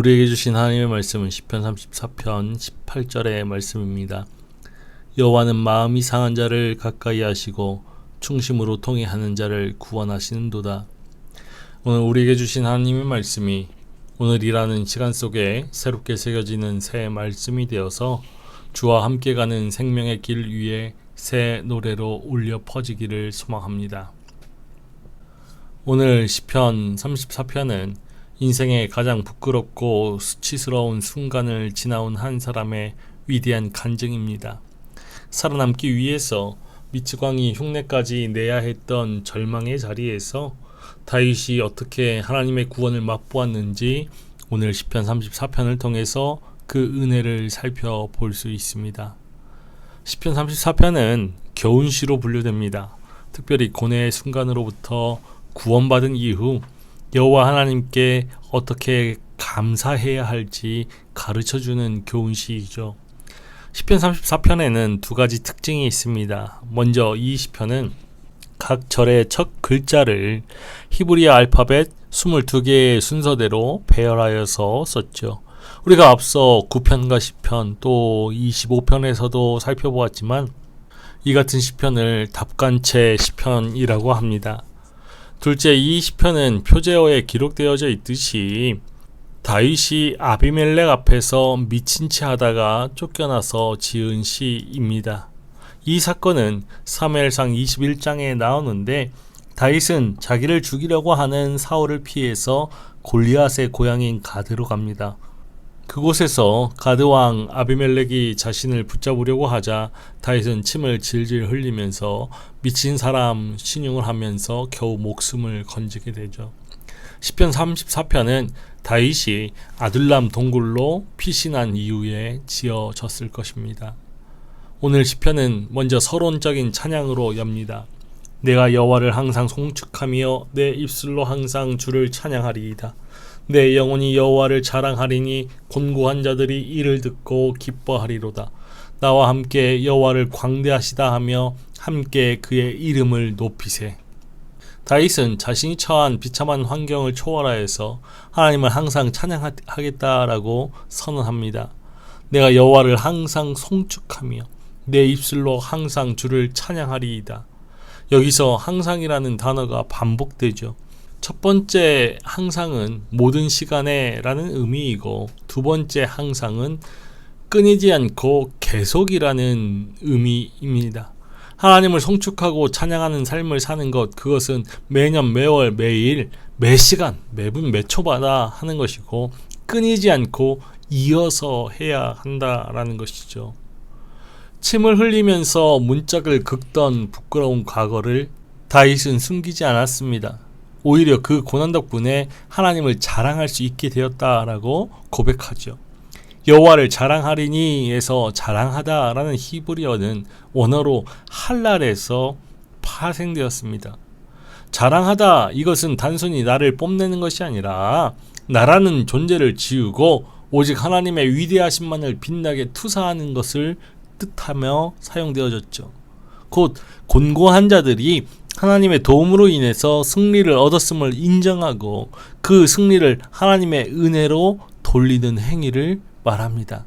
우리에게 주신 하나님의 말씀은 시편 34편 18절의 말씀입니다. 여호와는 마음이 상한 자를 가까이 하시고 충심으로 통회하는 자를 구원하시는도다. 오늘 우리에게 주신 하나님의 말씀이 오늘이라는 시간 속에 새롭게 새겨지는 새 말씀이 되어서 주와 함께 가는 생명의 길 위에 새 노래로 울려 퍼지기를 소망합니다. 오늘 시편 34편은 인생의 가장 부끄럽고 수치스러운 순간을 지나온 한 사람의 위대한 간증입니다. 살아남기 위해서 미치광이 흉내까지 내야 했던 절망의 자리에서 다윗이 어떻게 하나님의 구원을 맛보았는지 오늘 시편 34편을 통해서 그 은혜를 살펴볼 수 있습니다. 시편 34편은 겨운시로 분류됩니다. 특별히 고뇌의 순간으로부터 구원받은 이후 여호와 하나님께 어떻게 감사해야 할지 가르쳐주는 교훈시이죠. 시편 34편에는 두 가지 특징이 있습니다. 먼저 이 시편은 각 절의 첫 글자를 히브리어 알파벳 22개의 순서대로 배열하여서 썼죠. 우리가 앞서 9편과 10편 또 25편에서도 살펴보았지만 이 같은 시편을 답간체 시편이라고 합니다. 둘째, 이 시편은 표제어에 기록되어져 있듯이 다윗이 아비멜렉 앞에서 미친 채 하다가 쫓겨나서 지은 시입니다. 이 사건은 사무엘상 21장에 나오는데 다윗은 자기를 죽이려고 하는 사울을 피해서 골리앗의 고향인 가드로 갑니다. 그곳에서 가드왕 아비멜렉이 자신을 붙잡으려고 하자 다윗은 침을 질질 흘리면서 미친 사람 신용을 하면서 겨우 목숨을 건지게 되죠. 시편 34편은 다윗이 아둘람 동굴로 피신한 이후에 지어졌을 것입니다. 오늘 시편은 먼저 서론적인 찬양으로 엽니다. 내가 여호와를 항상 송축하며 내 입술로 항상 주를 찬양하리이다. 내 영혼이 여호와를 자랑하리니 곤고한 자들이 이를 듣고 기뻐하리로다. 나와 함께 여호와를 광대하시다 하며 함께 그의 이름을 높이세. 다윗은 자신이 처한 비참한 환경을 초월하여서 하나님을 항상 찬양하겠다라고 선언합니다. 내가 여호와를 항상 송축하며 내 입술로 항상 주를 찬양하리이다. 여기서 항상이라는 단어가 반복되죠. 첫 번째 항상은 모든 시간에 라는 의미이고 두 번째 항상은 끊이지 않고 계속이라는 의미입니다. 하나님을 송축하고 찬양하는 삶을 사는 것, 그것은 매년 매월 매일 매시간 매분 매초마다 하는 것이고 끊이지 않고 이어서 해야 한다라는 것이죠. 침을 흘리면서 문짝을 긁던 부끄러운 과거를 다윗은 숨기지 않았습니다. 오히려 그 고난 덕분에 하나님을 자랑할 수 있게 되었다라고 고백하죠. 여호와를 자랑하리니에서 자랑하다라는 히브리어는 원어로 할랄에서 파생되었습니다. 자랑하다, 이것은 단순히 나를 뽐내는 것이 아니라 나라는 존재를 지우고 오직 하나님의 위대하심만을 빛나게 투사하는 것을 뜻하며 사용되어졌죠. 곧 곤고한 자들이 하나님의 도움으로 인해서 승리를 얻었음을 인정하고 그 승리를 하나님의 은혜로 돌리는 행위를 말합니다.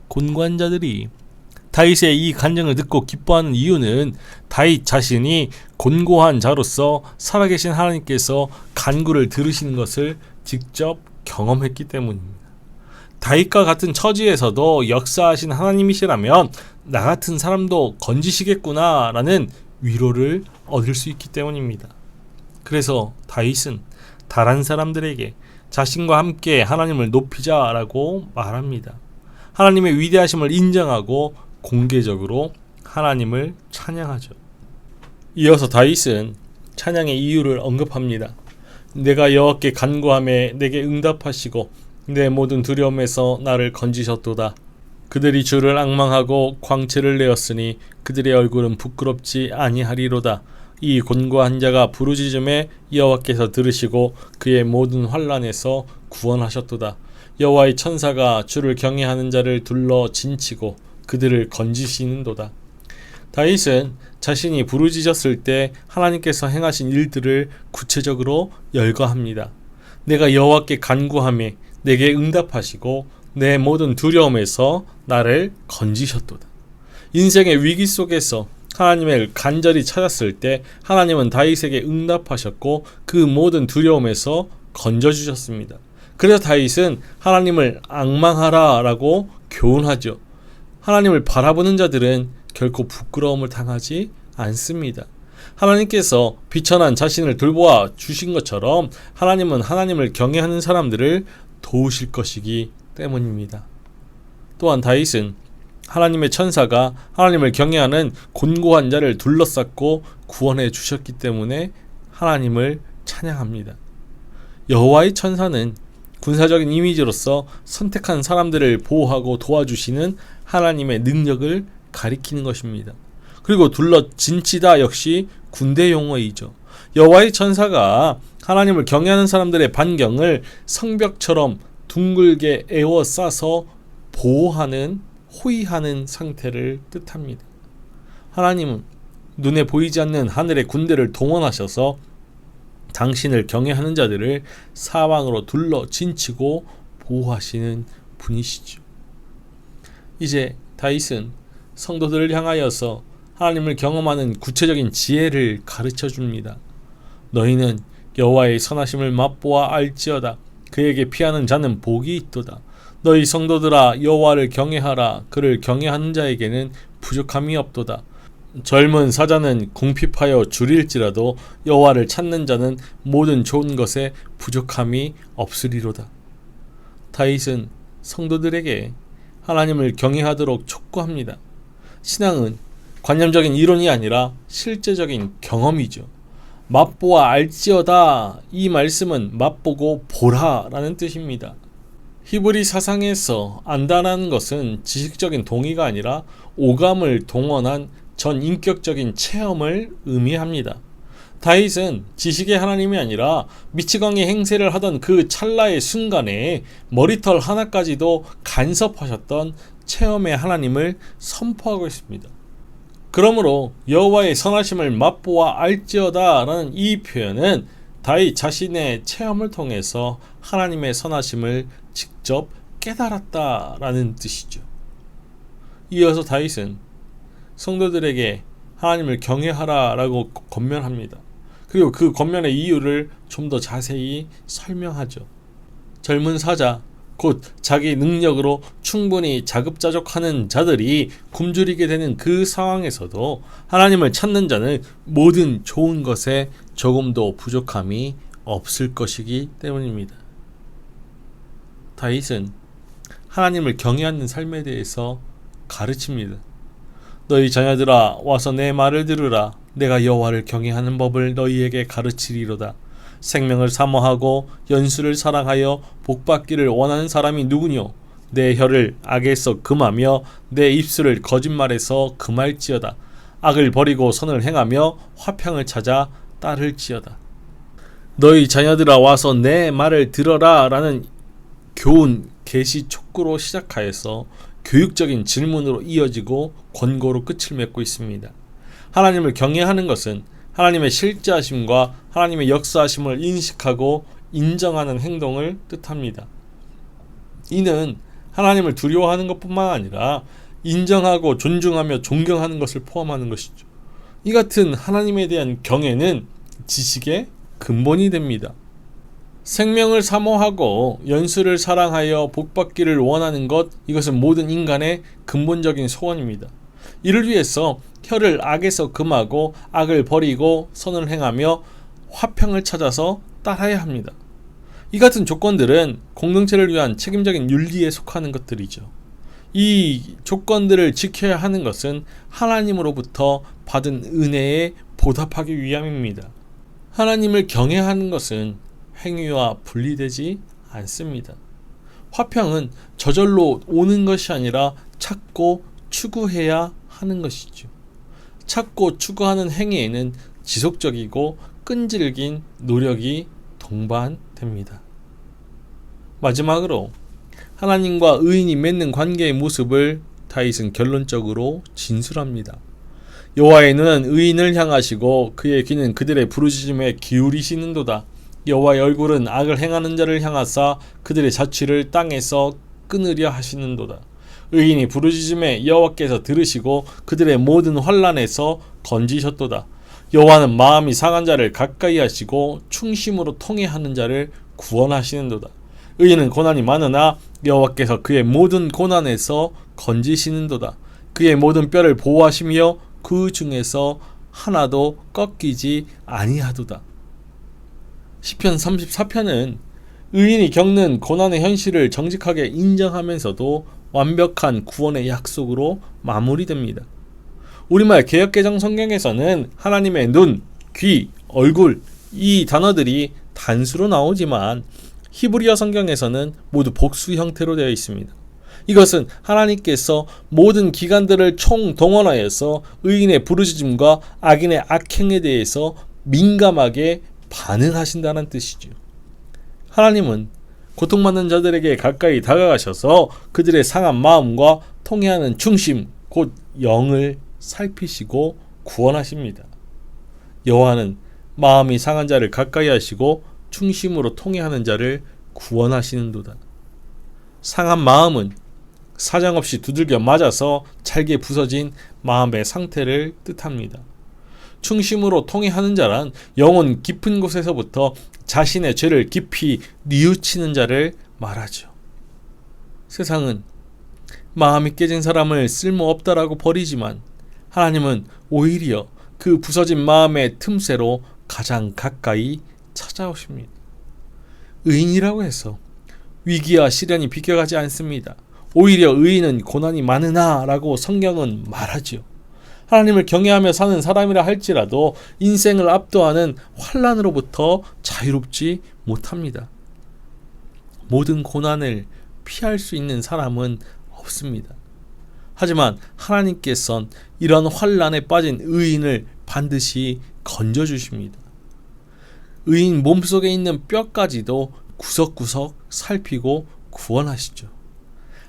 곤고한 자들이 다윗의 이 간증을 듣고 기뻐하는 이유는 다윗 자신이 곤고한 자로서 살아계신 하나님께서 간구를 들으시는 것을 직접 경험했기 때문입니다. 다윗과 같은 처지에서도 역사하신 하나님이시라면 나 같은 사람도 건지시겠구나 라는 위로를 얻을 수 있기 때문입니다. 그래서 다윗은 다른 사람들에게 자신과 함께 하나님을 높이자라고 말합니다. 하나님의 위대하심을 인정하고 공개적으로 하나님을 찬양하죠. 이어서 다윗은 찬양의 이유를 언급합니다. 내가 여호와께 간구하매 내게 응답하시고 내 모든 두려움에서 나를 건지셨도다. 그들이 주를 앙망하고 광채를 내었으니 그들의 얼굴은 부끄럽지 아니하리로다. 이 곤고한 자가 부르짖음에 여호와께서 들으시고 그의 모든 환난에서 구원하셨도다. 여호와의 천사가 주를 경외하는 자를 둘러 진치고 그들을 건지시는도다. 다윗은 자신이 부르짖었을 때 하나님께서 행하신 일들을 구체적으로 열거합니다. 내가 여호와께 간구하며 내게 응답하시고 내 모든 두려움에서 나를 건지셨도다. 인생의 위기 속에서 하나님을 간절히 찾았을 때 하나님은 다윗에게 응답하셨고 그 모든 두려움에서 건져주셨습니다. 그래서 다윗은 하나님을 앙망하라 라고 교훈하죠. 하나님을 바라보는 자들은 결코 부끄러움을 당하지 않습니다. 하나님께서 비천한 자신을 돌보아 주신 것처럼 하나님은 하나님을 경외하는 사람들을 도우실 것이기 때문입니다. 또한 다윗은 하나님의 천사가 하나님을 경외하는 곤고한 자를 둘러쌌고 구원해 주셨기 때문에 하나님을 찬양합니다. 여호와의 천사는 군사적인 이미지로서 선택한 사람들을 보호하고 도와주시는 하나님의 능력을 가리키는 것입니다. 그리고 둘러 진치다 역시 군대 용어이죠. 여호와의 천사가 하나님을 경외하는 사람들의 반경을 성벽처럼 둥글게 에워싸서 보호하는, 호위하는 상태를 뜻합니다. 하나님은 눈에 보이지 않는 하늘의 군대를 동원하셔서 당신을 경외하는 자들을 사방으로 둘러 진치고 보호하시는 분이시죠. 이제 다윗은 성도들을 향하여서 하나님을 경험하는 구체적인 지혜를 가르쳐 줍니다. 너희는 여호와의 선하심을 맛보아 알지어다. 그에게 피하는 자는 복이 있도다. 너희 성도들아 여호와를 경외하라. 그를 경외하는 자에게는 부족함이 없도다. 젊은 사자는 궁핍하여 줄일지라도 여호와를 찾는 자는 모든 좋은 것에 부족함이 없으리로다. 다윗은 성도들에게 하나님을 경외하도록 촉구합니다. 신앙은 관념적인 이론이 아니라 실제적인 경험이죠. 맛보아 알지어다. 이 말씀은 맛보고 보라 라는 뜻입니다. 히브리 사상에서 안다라는 것은 지식적인 동의가 아니라 오감을 동원한 전인격적인 체험을 의미합니다. 다윗은 지식의 하나님이 아니라 미치광이 행세를 하던 그 찰나의 순간에 머리털 하나까지도 간섭하셨던 체험의 하나님을 선포하고 있습니다. 그러므로 여호와의 선하심을 맛보아 알지어다 라는 이 표현은 다윗 자신의 체험을 통해서 하나님의 선하심을 직접 깨달았다 라는 뜻이죠. 이어서 다윗은 성도들에게 하나님을 경외하라 라고 권면합니다. 그리고 그 권면의 이유를 좀 더 자세히 설명하죠. 젊은 사자, 곧 자기 능력으로 충분히 자급자족하는 자들이 굶주리게 되는 그 상황에서도 하나님을 찾는 자는 모든 좋은 것에 조금도 부족함이 없을 것이기 때문입니다. 다윗은 하나님을 경외하는 삶에 대해서 가르칩니다. 너희 자녀들아 와서 내 말을 들으라. 내가 여호와를 경외하는 법을 너희에게 가르치리로다. 생명을 사모하고 연수를 사랑하여 복받기를 원하는 사람이 누구뇨? 내 혀를 악에서 금하며 내 입술을 거짓말에서 금할지어다. 악을 버리고 선을 행하며 화평을 찾아 따를지어다. 너희 자녀들아 와서 내 말을 들어라 라는 교훈, 계시 촉구로 시작하여서 교육적인 질문으로 이어지고 권고로 끝을 맺고 있습니다. 하나님을 경외하는 것은 하나님의 실제하심과 하나님의 역사하심을 인식하고 인정하는 행동을 뜻합니다. 이는 하나님을 두려워하는 것뿐만 아니라 인정하고 존중하며 존경하는 것을 포함하는 것이죠. 이 같은 하나님에 대한 경외는 지식의 근본이 됩니다. 생명을 사모하고 연수를 사랑하여 복받기를 원하는 것, 이것은 모든 인간의 근본적인 소원입니다. 이를 위해서 혀를 악에서 금하고 악을 버리고 선을 행하며 화평을 찾아서 따라야 합니다. 이 같은 조건들은 공동체를 위한 책임적인 윤리에 속하는 것들이죠. 이 조건들을 지켜야 하는 것은 하나님으로부터 받은 은혜에 보답하기 위함입니다. 하나님을 경외하는 것은 행위와 분리되지 않습니다. 화평은 저절로 오는 것이 아니라 찾고 추구해야 하는 것이죠. 찾고 추구하는 행위에는 지속적이고 끈질긴 노력이 동반됩니다. 마지막으로 하나님과 의인이 맺는 관계의 모습을 다윗은 결론적으로 진술합니다. 여호와의 눈은 의인을 향하시고 그의 귀는 그들의 부르짖음에 기울이시는도다. 여호와의 얼굴은 악을 행하는 자를 향하사 그들의 자취를 땅에서 끊으려 하시는도다. 의인이 부르짖음에 여호와께서 들으시고 그들의 모든 환난에서 건지셨도다. 여호와는 마음이 상한 자를 가까이 하시고 충심으로 통회하는 자를 구원하시는도다. 의인은 고난이 많으나 여호와께서 그의 모든 고난에서 건지시는도다. 그의 모든 뼈를 보호하시며 그 중에서 하나도 꺾이지 아니하도다. 시편 34편은 의인이 겪는 고난의 현실을 정직하게 인정하면서도 완벽한 구원의 약속으로 마무리됩니다. 우리말 개역개정 성경에서는 하나님의 눈, 귀, 얼굴 이 단어들이 단수로 나오지만 히브리어 성경에서는 모두 복수 형태로 되어 있습니다. 이것은 하나님께서 모든 기관들을 총동원하여서 의인의 부르짖음과 악인의 악행에 대해서 민감하게 반응하신다는 뜻이죠. 하나님은 고통받는 자들에게 가까이 다가가셔서 그들의 상한 마음과 통회하는 중심, 곧 영을 살피시고 구원하십니다. 여호와는 마음이 상한 자를 가까이 하시고 중심으로 통회하는 자를 구원하시는도다. 상한 마음은 사정없이 두들겨 맞아서 잘게 부서진 마음의 상태를 뜻합니다. 충심으로 통회하는 자란 영혼 깊은 곳에서부터 자신의 죄를 깊이 뉘우치는 자를 말하죠. 세상은 마음이 깨진 사람을 쓸모없다라고 버리지만 하나님은 오히려 그 부서진 마음의 틈새로 가장 가까이 찾아오십니다. 의인이라고 해서 위기와 시련이 비껴가지 않습니다. 오히려 의인은 고난이 많으나 라고 성경은 말하죠. 하나님을 경외하며 사는 사람이라 할지라도 인생을 압도하는 환난으로부터 자유롭지 못합니다. 모든 고난을 피할 수 있는 사람은 없습니다. 하지만 하나님께서는 이런 환난에 빠진 의인을 반드시 건져주십니다. 의인 몸속에 있는 뼈까지도 구석구석 살피고 구원하시죠.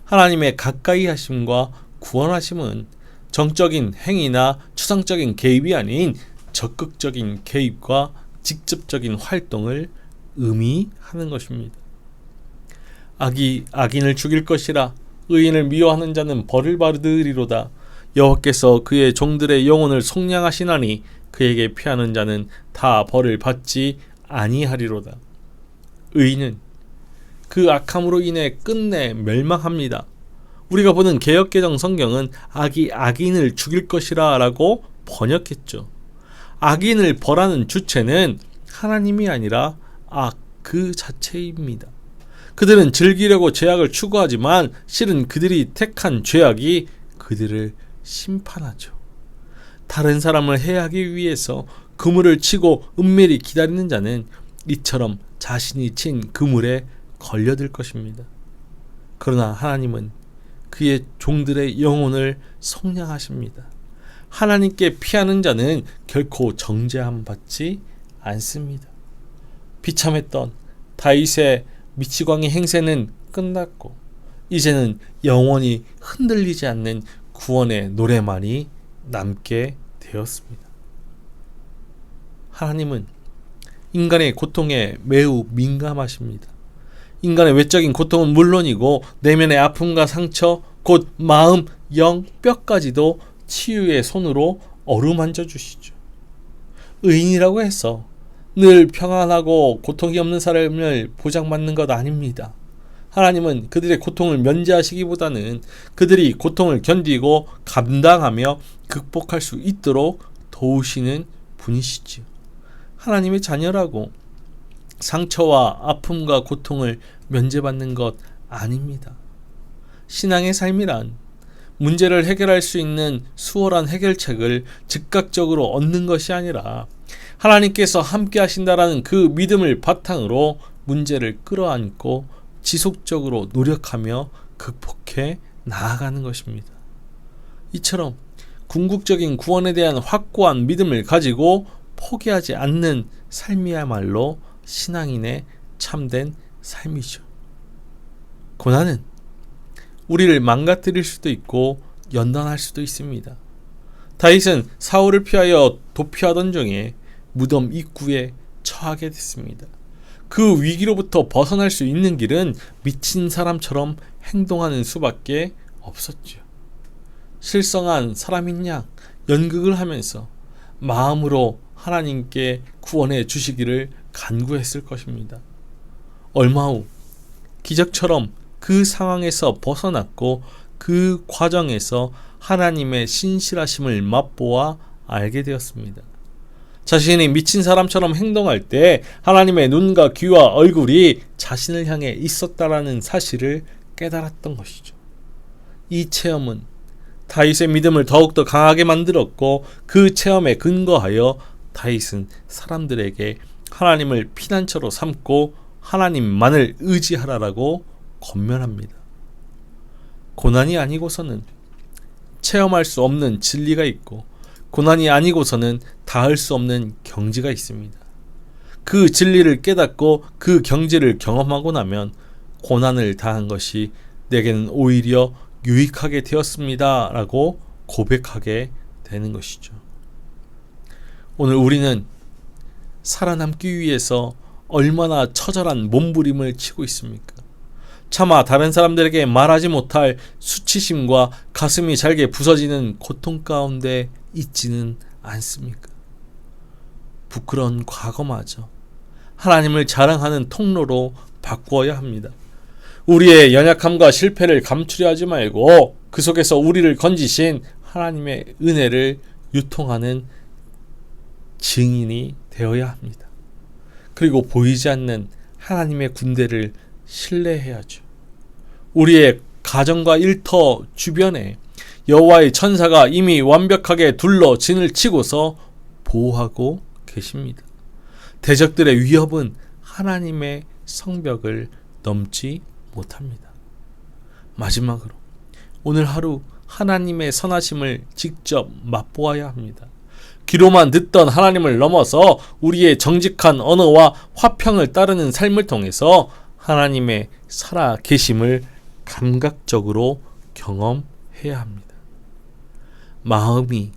하나님의 가까이 하심과 구원하심은 정적인 행위나 추상적인 개입이 아닌 적극적인 개입과 직접적인 활동을 의미하는 것입니다. 악이 악인을 죽일 것이라 의인을 미워하는 자는 벌을 받으리로다. 여호와께서 그의 종들의 영혼을 속량하시나니 그에게 피하는 자는 다 벌을 받지 아니하리로다. 의인은 그 악함으로 인해 끝내 멸망합니다. 우리가 보는 개역개정 성경은 악이 악인을 죽일 것이라 라고 번역했죠. 악인을 벌하는 주체는 하나님이 아니라 악 그 자체입니다. 그들은 즐기려고 죄악을 추구하지만 실은 그들이 택한 죄악이 그들을 심판하죠. 다른 사람을 해하기 위해서 그물을 치고 은밀히 기다리는 자는 이처럼 자신이 친 그물에 걸려들 것입니다. 그러나 하나님은 그의 종들의 영혼을 속량하십니다. 하나님께 피하는 자는 결코 정죄함 받지 않습니다. 비참했던 다윗의 미치광이 행세는 끝났고 이제는 영원히 흔들리지 않는 구원의 노래만이 남게 되었습니다. 하나님은 인간의 고통에 매우 민감하십니다. 인간의 외적인 고통은 물론이고 내면의 아픔과 상처, 곧 마음, 영, 뼈까지도 치유의 손으로 어루만져 주시죠. 의인이라고 해서 늘 평안하고 고통이 없는 사람을 보장받는 것 아닙니다. 하나님은 그들의 고통을 면제하시기보다는 그들이 고통을 견디고 감당하며 극복할 수 있도록 도우시는 분이시지요. 하나님의 자녀라고 상처와 아픔과 고통을 면제받는 것 아닙니다. 신앙의 삶이란 문제를 해결할 수 있는 수월한 해결책을 즉각적으로 얻는 것이 아니라 하나님께서 함께 하신다라는 그 믿음을 바탕으로 문제를 끌어안고 지속적으로 노력하며 극복해 나아가는 것입니다. 이처럼 궁극적인 구원에 대한 확고한 믿음을 가지고 포기하지 않는 삶이야말로 신앙인의 참된 삶이죠. 고난은 우리를 망가뜨릴 수도 있고 연단할 수도 있습니다. 다윗은 사울을 피하여 도피하던 중에 무덤 입구에 처하게 됐습니다. 그 위기로부터 벗어날 수 있는 길은 미친 사람처럼 행동하는 수밖에 없었죠. 실성한 사람인 양 연극을 하면서 마음으로 하나님께 구원해 주시기를 간구했을 것입니다. 얼마 후 기적처럼 그 상황에서 벗어났고 그 과정에서 하나님의 신실하심을 맛보아 알게 되었습니다. 자신이 미친 사람처럼 행동할 때 하나님의 눈과 귀와 얼굴이 자신을 향해 있었다라는 사실을 깨달았던 것이죠. 이 체험은 다윗의 믿음을 더욱더 강하게 만들었고 그 체험에 근거하여 다윗은 사람들에게 하나님을 피난처로 삼고 하나님만을 의지하라라고 권면합니다. 고난이 아니고서는 체험할 수 없는 진리가 있고 고난이 아니고서는 닿을 수 없는 경지가 있습니다. 그 진리를 깨닫고 그 경지를 경험하고 나면 고난을 당한 것이 내게는 오히려 유익하게 되었습니다 라고 고백하게 되는 것이죠. 오늘 우리는 살아남기 위해서 얼마나 처절한 몸부림을 치고 있습니까? 차마 다른 사람들에게 말하지 못할 수치심과 가슴이 잘게 부서지는 고통 가운데 있지는 않습니까? 부끄러운 과거마저 하나님을 자랑하는 통로로 바꾸어야 합니다. 우리의 연약함과 실패를 감추려 하지 말고 그 속에서 우리를 건지신 하나님의 은혜를 유통하는 증인이 되어야 합니다. 그리고 보이지 않는 하나님의 군대를 신뢰해야죠. 우리의 가정과 일터 주변에 여호와의 천사가 이미 완벽하게 둘러 진을 치고서 보호하고 계십니다. 대적들의 위협은 하나님의 성벽을 넘지 못합니다. 마지막으로 오늘 하루 하나님의 선하심을 직접 맛보아야 합니다. 귀로만 듣던 하나님을 넘어서 우리의 정직한 언어와 화평을 따르는 삶을 통해서 하나님의 살아 계심을 감각적으로 경험해야 합니다. 마음이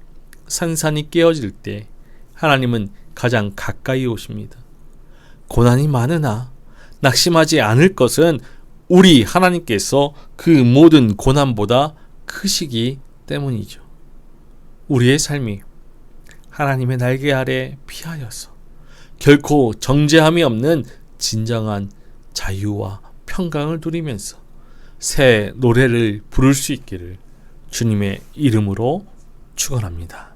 산산이 깨어질 때 하나님은 가장 가까이 오십니다. 고난이 많으나 낙심하지 않을 것은 우리 하나님께서 그 모든 고난보다 크시기 때문이죠. 우리의 삶이 하나님의 날개 아래 피하여서 결코 정죄함이 없는 진정한 자유와 평강을 누리면서 새 노래를 부를 수 있기를 주님의 이름으로 축원합니다.